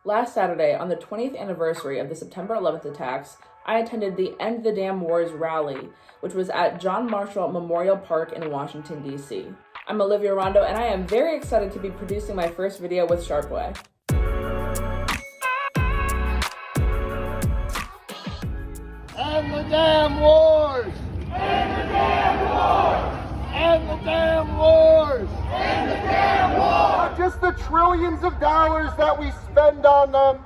Last Saturday, on the 20th anniversary of the September 11th attacks, I attended the End the Damn Wars rally, which was at John Marshall Memorial Park in Washington, D.C. I'm Olivia Rondeau, and I am very excited to be producing my first video with Sharpway. End the damn wars! End the damn wars! End the damn wars! End the damn wars! Not just the trillions of dollars that we spend on them,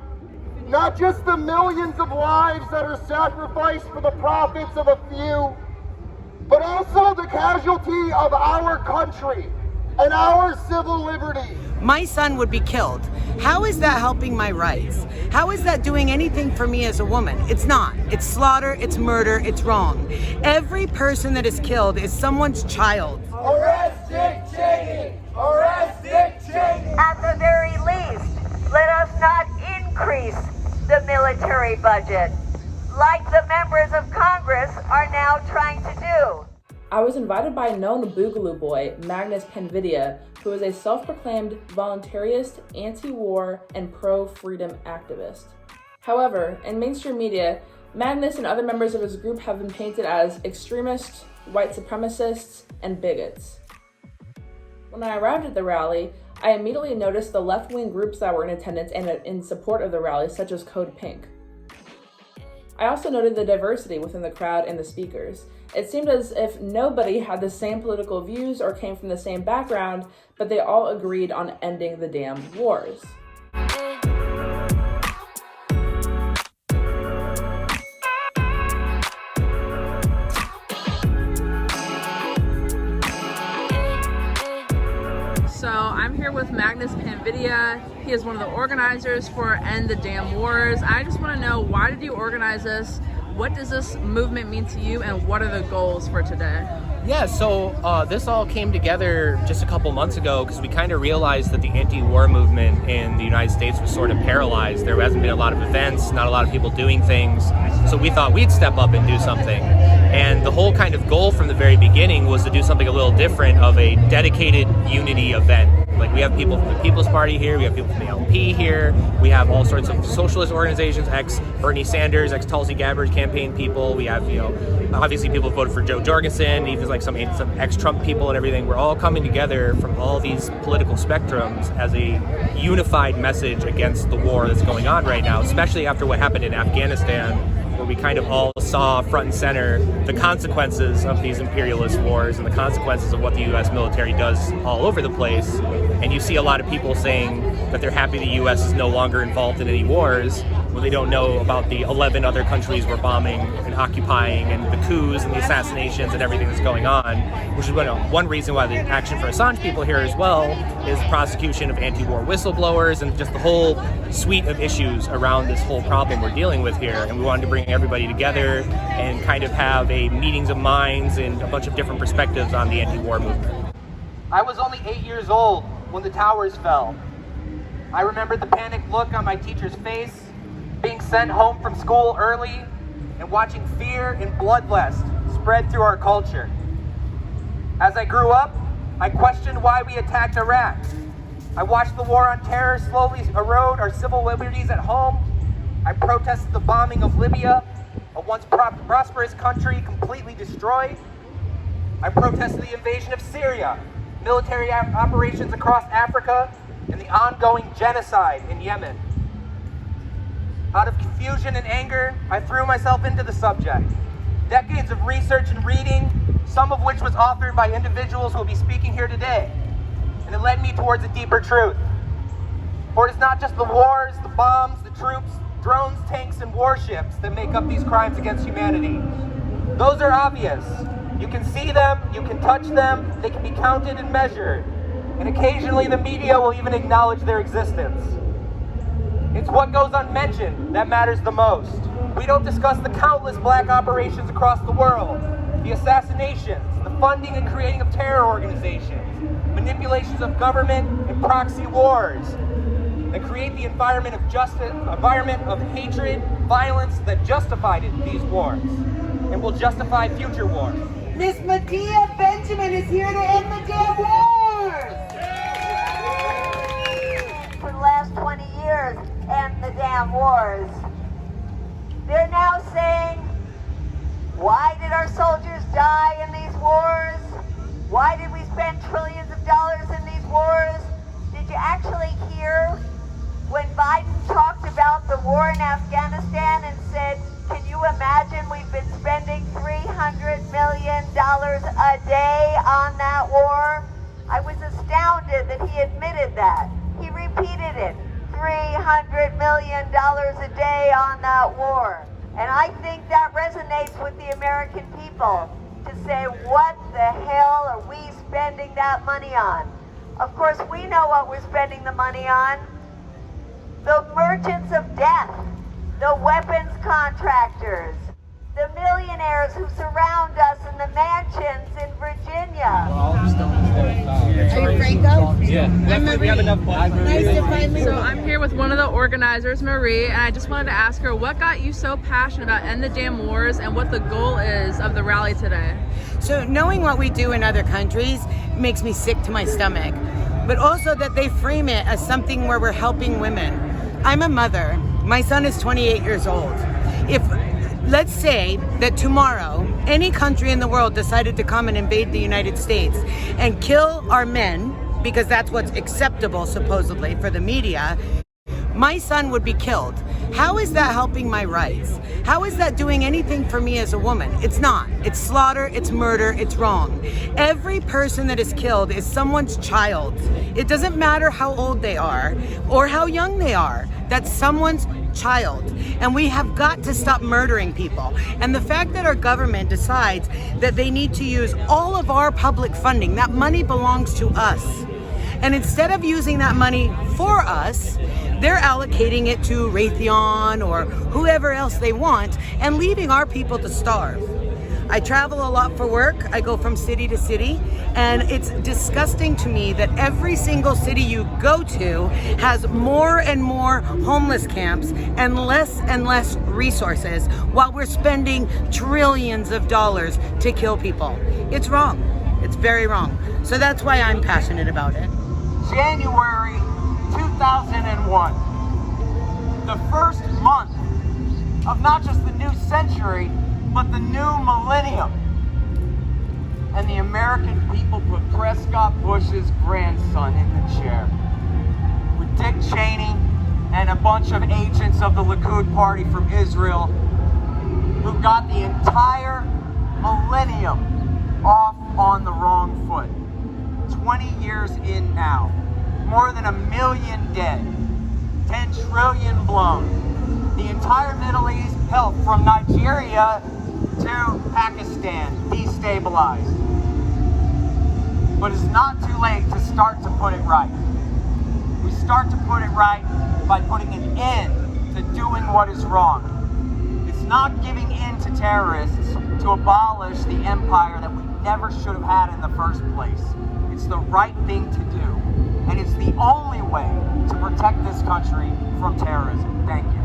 not just the millions of lives that are sacrificed for the profits of a few, but also the casualty of our country and our civil liberty. My son would be killed. How is that helping my rights? How is that doing anything for me as a woman? It's not. It's slaughter, it's murder, it's wrong. Every person that is killed is someone's child. Arrest Dick Cheney! Arrest Dick Cheney! At the very least, let us not increase the military budget, like the members of Congress are now trying to do. I was invited by a known Boogaloo boy, Magnus Panvidia, who is a self-proclaimed voluntarist, anti-war, and pro-freedom activist. However, in mainstream media, Magnus and other members of his group have been painted as extremists, white supremacists, and bigots. When I arrived at the rally, I immediately noticed the left-wing groups that were in attendance and in support of the rally, such as Code Pink. I also noted the diversity within the crowd and the speakers. It seemed as if nobody had the same political views or came from the same background, but they all agreed on ending the damn wars. So I'm here with Magnus Panvidia. He is one of the organizers for End the Damn Wars. I just want to know, why did you organize this? What does this movement mean to you, and what are the goals for today? Yeah, so this all came together just a couple months ago because we kind of realized that the anti-war movement in the United States was sort of paralyzed. There hasn't been a lot of events, not a lot of people doing things, so we thought we'd step up and do something. And the whole kind of goal from the very beginning was to do something a little different, of a dedicated unity event. Like, we have people from the People's Party here, we have people from the LP here, we have all sorts of socialist organizations, ex-Bernie Sanders, ex-Tulsi Gabbard campaign people, we have, obviously people voted for Joe Jorgensen, even like some ex-Trump people and everything. We're all coming together from all these political spectrums as a unified message against the war that's going on right now, especially after what happened in Afghanistan, where we kind of all saw front and center the consequences of these imperialist wars and the consequences of what the U.S. military does all over the place. And you see a lot of people saying that they're happy the U.S. is no longer involved in any wars, when they don't know about the 11 other countries we're bombing and occupying, and the coups and the assassinations and everything that's going on, which is one reason why the Action for Assange people here as well is the prosecution of anti-war whistleblowers and just the whole suite of issues around this whole problem we're dealing with here. And we wanted to bring everybody together and kind of have a meetings of minds and a bunch of different perspectives on the anti-war movement. I was only 8 years old when the towers fell. I remember the panicked look on my teacher's face, being sent home from school early, and watching fear and bloodlust spread through our culture. As I grew up, I questioned why we attacked Iraq. I watched the war on terror slowly erode our civil liberties at home. I protested the bombing of Libya, a once prosperous country completely destroyed. I protested the invasion of Syria, military operations across Africa, and the ongoing genocide in Yemen. Out of confusion and anger, I threw myself into the subject. Decades of research and reading, some of which was authored by individuals who will be speaking here today. And it led me towards a deeper truth. For it is not just the wars, the bombs, the troops, drones, tanks, and warships that make up these crimes against humanity. Those are obvious. You can see them, you can touch them, they can be counted and measured. And occasionally the media will even acknowledge their existence. It's what goes unmentioned that matters the most. We don't discuss the countless black operations across the world, the assassinations, the funding and creating of terror organizations, manipulations of government and proxy wars that create the environment of hatred, violence that justified these wars and will justify future wars. Miss Medea Benjamin is here to end the damn wars! For the last 20 years, and damn wars. They're now saying, why did our soldiers die in these wars? Why did we spend trillions of dollars in these wars? Did you actually hear when Biden talked about the war in Afghanistan and said, can you imagine we've been spending $300 million a day on that war? I was astounded that he admitted that. He repeated it, $300 million a day on that war. And I think that resonates with the American people to say, what the hell are we spending that money on? Of course, we know what we're spending the money on. The merchants of death, the weapons contractors, the millionaires who surround us in the mansions in Virginia. Are you Franco? Yeah, I'm Marie. Nice to finally So I'm here with one of the organizers, Marie, and I just wanted to ask her what got you so passionate about End the Damn Wars and what the goal is of the rally today. So knowing what we do in other countries makes me sick to my stomach, but also that they frame it as something where we're helping women. I'm a mother. My son is 28 years old. If, let's say that tomorrow, any country in the world decided to come and invade the United States and kill our men, because that's what's acceptable, supposedly, for the media, my son would be killed. How is that helping my rights? How is that doing anything for me as a woman? It's not. It's slaughter, it's murder, it's wrong. Every person that is killed is someone's child. It doesn't matter how old they are or how young they are. That's someone's child. And we have got to stop murdering people. And the fact that our government decides that they need to use all of our public funding, that money belongs to us. And instead of using that money for us, they're allocating it to Raytheon or whoever else they want and leaving our people to starve. I travel a lot for work. I go from city to city, and it's disgusting to me that every single city you go to has more and more homeless camps and less resources while we're spending trillions of dollars to kill people. It's wrong. It's very wrong. So that's why I'm passionate about it. January 2001, the first month of not just the new century, but the new millennium. And the American people put Prescott Bush's grandson in the chair with Dick Cheney and a bunch of agents of the Likud party from Israel who got the entire millennium off on the wrong foot. 20 years in now, more than 1 million dead, 10 trillion blown. The entire Middle East, hell, from Nigeria to Pakistan, destabilized. But it's not too late to start to put it right. We start to put it right by putting an end to doing what is wrong. It's not giving in to terrorists to abolish the empire that we never should have had in the first place. It's the right thing to do. And it's the only way to protect this country from terrorism. Thank you.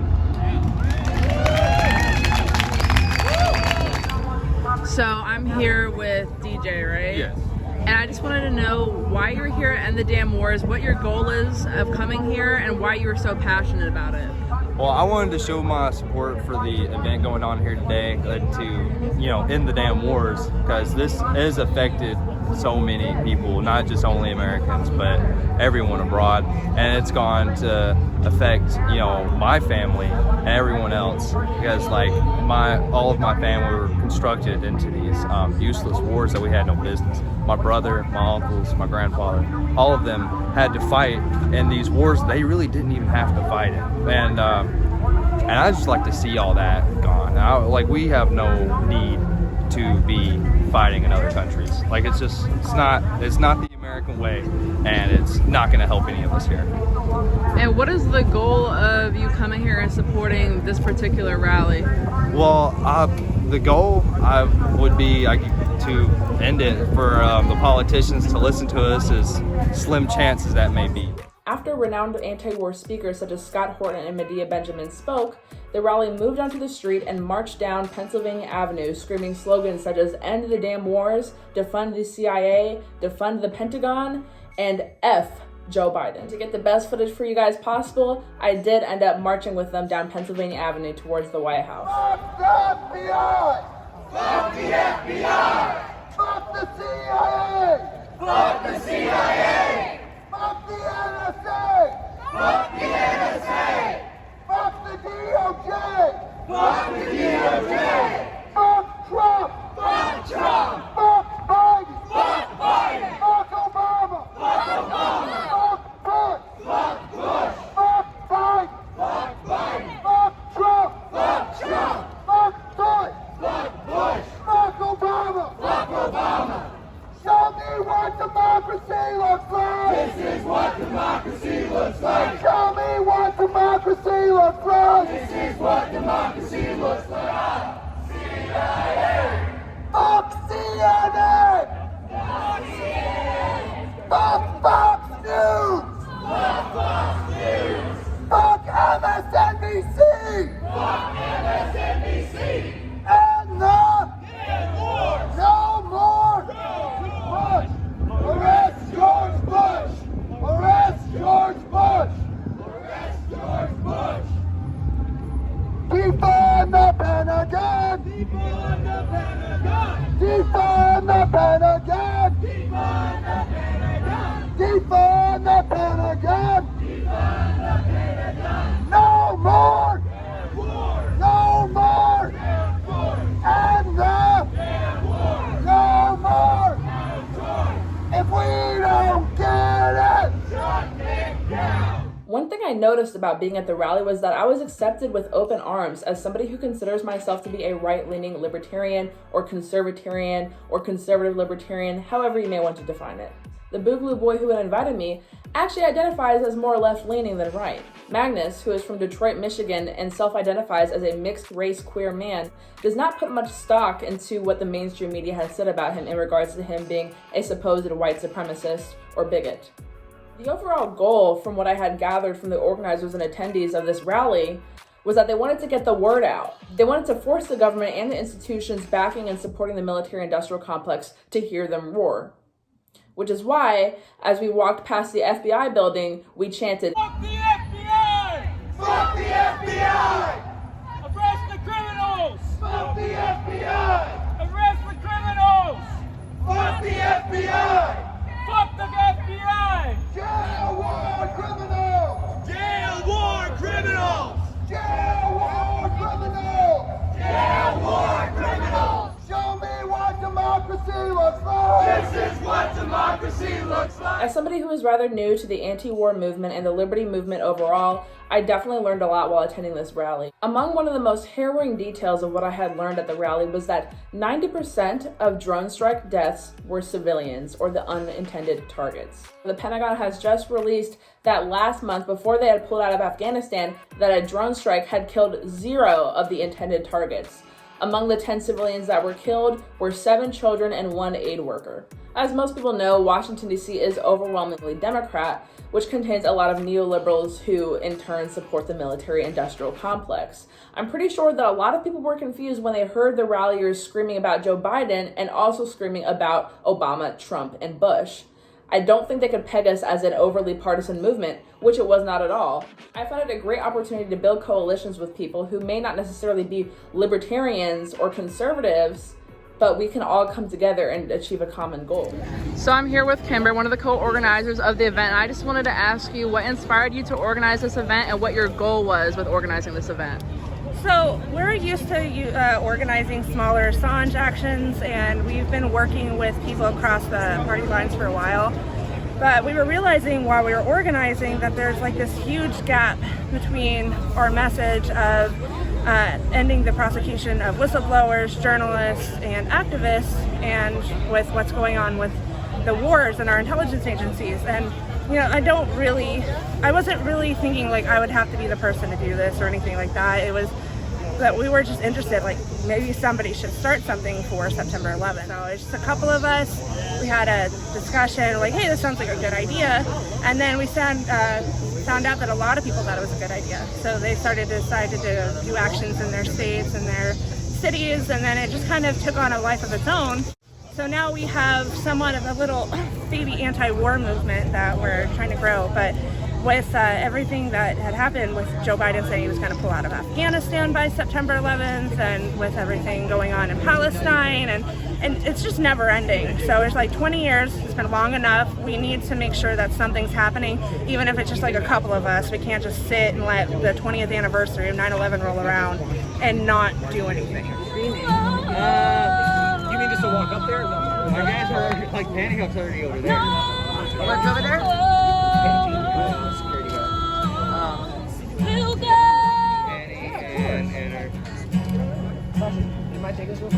So I'm here with DJ, right? Yes. And I just wanted to know why you're here at End the Damn Wars, what your goal is of coming here, and why you were so passionate about it. Well, I wanted to show my support for the event going on here today to, end the damn wars, because this has affected so many people, not just only Americans, but everyone abroad. And it's gone to affect, my family and everyone else, because all of my family were constructed into these useless wars that we had no business. My brother, my uncles, my grandfather, all of them had to fight in these wars they really didn't even have to fight in. And I just like to see all that gone. We have no need to be fighting in other countries. It's not the American way, and it's not going to help any of us here. And what is the goal of you coming here and supporting this particular rally? Well, the goal would be to end it for the politicians to listen to us, as slim chances that may be. After renowned anti-war speakers such as Scott Horton and Medea Benjamin spoke, the rally moved onto the street and marched down Pennsylvania Avenue, screaming slogans such as "End the Damn Wars," "Defund the CIA," "Defund the Pentagon," and "F Joe Biden. To get the best footage for you guys possible, I did end up marching with them down Pennsylvania Avenue towards the White House. Fuck the FBI! Fuck the FBI! Fuck the CIA! Fuck the CIA! Fuck the NSA! Fuck the NSA! Fuck the DOJ! Fuck the DOJ! Fuck Trump! Fuck Trump! Fuck Biden! Fuck Biden! Fuck Obama! Fuck Obama! Fuck Bush! Fuck Bush! Fuck Biden! Fuck Biden! Fuck Trump! Fuck Trump! Fuck Bush! Fuck Bush! Fuck Obama! Fuck Obama! Show me what democracy looks like! This is what democracy looks like! Show me what democracy looks like! This is what democracy looks like! CIA! Fuck CNN! Fuck CNN! Fuck Fox News! Fuck Fox News! Fuck MSNBC! Fuck MSNBC! And the Damn wars! no more Bush! Arrest George Bush! Arrest George Bush! Arrest George Bush! Defund the Pentagon! Defund the Pentagon! Defund the Pentagon! Defund the Pentagon! Defund the Pentagon! Defund the Pentagon! No more! Damn wars! No more! Damn wars! And the Damn wars! no more! No choice! If we don't get it! Shut it down! One thing I noticed about being at the rally was that I was accepted with open arms as somebody who considers myself to be a right-leaning libertarian or conservatarian or conservative libertarian, however you may want to define it. The Boogaloo boy who had invited me actually identifies as more left-leaning than right. Magnus, who is from Detroit, Michigan, and self-identifies as a mixed-race queer man, does not put much stock into what the mainstream media has said about him in regards to him being a supposed white supremacist or bigot. The overall goal, from what I had gathered from the organizers and attendees of this rally, was that they wanted to get the word out. They wanted to force the government and the institutions backing and supporting the military-industrial complex to hear them roar. Which is why, as we walked past the FBI building, we chanted, Fuck the FBI! Fuck the FBI! Arrest the criminals! Fuck the FBI! Arrest the criminals! Fuck the FBI! Fuck the FBI! Jail war criminals! Jail war criminals! Jail war criminals! Jail war criminals! Show me what democracy looks like! This is what democracy looks like! As somebody who is rather new to the anti-war movement and the liberty movement overall, I definitely learned a lot while attending this rally. Among one of the most harrowing details of what I had learned at the rally was that 90% of drone strike deaths were civilians or the unintended targets. The Pentagon has just released that last month, before they had pulled out of Afghanistan, that a drone strike had killed 0 of the intended targets. Among the 10 civilians that were killed were 7 children and 1 aid worker. As most people know, Washington, D.C. is overwhelmingly Democrat, which contains a lot of neoliberals who in turn support the military-industrial complex. I'm pretty sure that a lot of people were confused when they heard the ralliers screaming about Joe Biden and also screaming about Obama, Trump, and Bush. I don't think they could peg us as an overly partisan movement, which it was not at all. I found it a great opportunity to build coalitions with people who may not necessarily be libertarians or conservatives, but we can all come together and achieve a common goal. So I'm here with Kimber, one of the co-organizers of the event. I just wanted to ask you what inspired you to organize this event and what your goal was with organizing this event. So we're used to organizing smaller Assange actions, and we've been working with people across the party lines for a while. But we were realizing while we were organizing that there's like this huge gap between our message of ending the prosecution of whistleblowers, journalists, and activists, and with what's going on with the wars and our intelligence agencies. And you know, I wasn't really thinking like I would have to be the person to do this or anything like that. It was that we were just interested, like maybe somebody should start something for September 11th. So it's just a couple of us. We had a discussion like, hey, this sounds like a good idea. And then we found out that a lot of people thought it was a good idea. So they started to decide to do actions in their states and their cities, and then it just kind of took on a life of its own. So now we have somewhat of a little baby anti-war movement that we're trying to grow, but with everything that had happened with Joe Biden saying he was going to pull out of Afghanistan by September 11th, and with everything going on in Palestine, and it's just never ending. So it's like 20 years, it's been long enough. We need to make sure that something's happening, even if it's just like a couple of us. We can't just sit and let the 20th anniversary of 9/11 roll around and not do anything. You mean just to walk up there? My guys are like pantyhose already over there. What's over there? Security guard. And our... You might take us with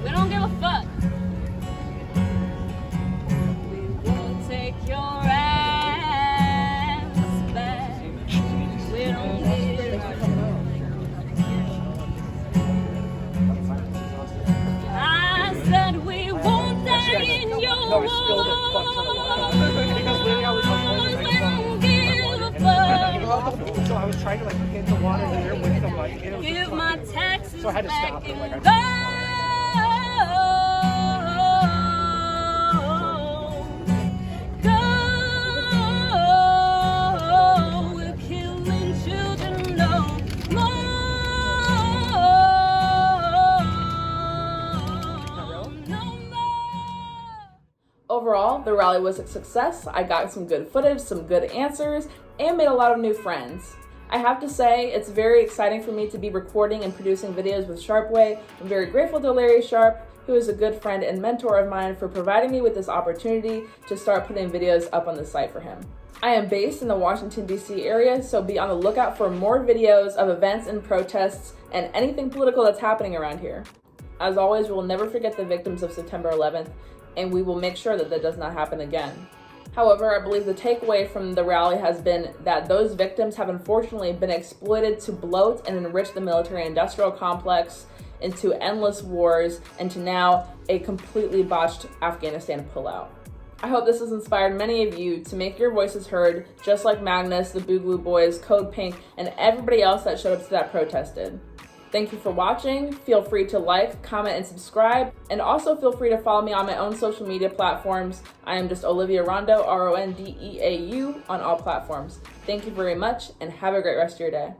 We don't give a fuck. We won't take your ass back. We don't give a fuck. I said we won't die in your wars. We don't give a fuck. So I was trying to like get the water in there with the mic. And it was Give my taxes so I had to back stop it, like, and go. We're killing children no more. Overall, the rally was a success. I got some good footage, some good answers, and made a lot of new friends. I have to say, it's very exciting for me to be recording and producing videos with Sharpway. I'm very grateful to Larry Sharp, who is a good friend and mentor of mine, for providing me with this opportunity to start putting videos up on the site for him. I am based in the Washington, D.C. area, so be on the lookout for more videos of events and protests and anything political that's happening around here. As always, we will never forget the victims of September 11th, and we will make sure that that does not happen again. However, I believe the takeaway from the rally has been that those victims have unfortunately been exploited to bloat and enrich the military-industrial complex into endless wars and to now a completely botched Afghanistan pullout. I hope this has inspired many of you to make your voices heard, just like Magnus, the Boogaloo Boys, Code Pink, and everybody else that showed up to that protest did. Thank you for watching. Feel free to like, comment, and subscribe. And also feel free to follow me on my own social media platforms. I am just Olivia Rondeau, Rondeau, on all platforms. Thank you very much, and have a great rest of your day.